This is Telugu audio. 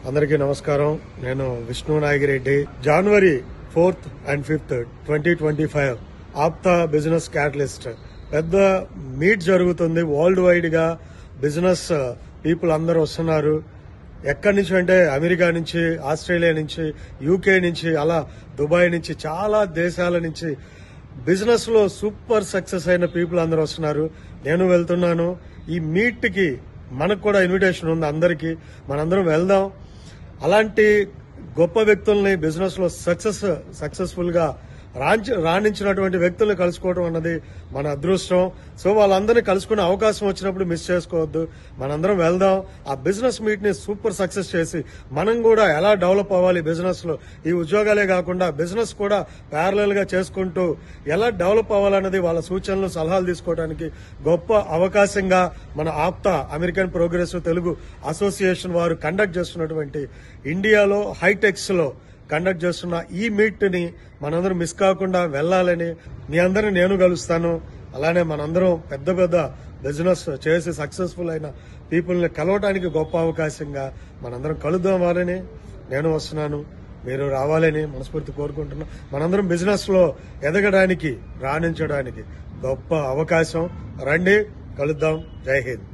అందరికీ నమస్కారం. నేను విష్ణు నాగిరెడ్డి. జనవరి 4th and 5th 2025 APTA business catalyst పెద్ద మీట్ జరుగుతుంది. వరల్డ్ వైడ్ గా బిజినెస్ పీపుల్ అందరూ వస్తున్నారు. ఎక్కడి నుంచి అంటే అమెరికా నుంచి, ఆస్ట్రేలియా నుంచి, యూకే నుంచి, అలా దుబాయ్ నుంచి, చాలా దేశాల నుంచి బిజినెస్ లో సూపర్ సక్సెస్ అయిన పీపుల్ అందరూ వస్తున్నారు. నేను వెళ్తున్నాను. ఈ మీట్ కి మనకు కూడా ఇన్విటేషన్ ఉంది అందరికీ. మనందరం వెళ్దాం. అలాంటి గొప్ప వ్యక్తుల్ని బిజినెస్ లో సక్సెస్ఫుల్ గా రాణించినటువంటి వ్యక్తుల్ని కలుసుకోవడం అన్నది మన అదృష్టం. సో వాళ్ళందరినీ కలుసుకునే అవకాశం వచ్చినప్పుడు మిస్ చేసుకోవద్దు. మనందరం వెళ్దాం. ఆ బిజినెస్ మీట్ ని సూపర్ సక్సెస్ చేసి మనం కూడా ఎలా డెవలప్ అవ్వాలి బిజినెస్ లో, ఈ ఉద్యోగాలే కాకుండా బిజినెస్ కూడా ప్యారలల్ గా చేసుకుంటూ ఎలా డెవలప్ అవ్వాలన్నది వాళ్ళ సూచనలు, సలహాలు తీసుకోవడానికి గొప్ప అవకాశంగా మన APTA American progressive Telugu association వారు కండక్ట్ చేస్తున్నటువంటి ఇండియాలో హైటెక్స్ లో కండక్ట్ చేస్తున్న ఈ మీట్ ని మనందరం మిస్ కాకుండా వెళ్లాలని మీ అందరిని నేను కలుస్తాను. అలానే మనందరం పెద్ద పెద్ద బిజినెస్ చేసి సక్సెస్ఫుల్ అయిన పీపుల్ ని కలవటానికి గొప్ప అవకాశంగా మనందరం కలుద్దామని నేను వస్తున్నాను. మీరు రావాలని మనస్ఫూర్తి కోరుకుంటున్నాం. మనందరం బిజినెస్ లో ఎదగడానికి, రాణించడానికి గొప్ప అవకాశం. రండి, కలుద్దాం. జై హింద్.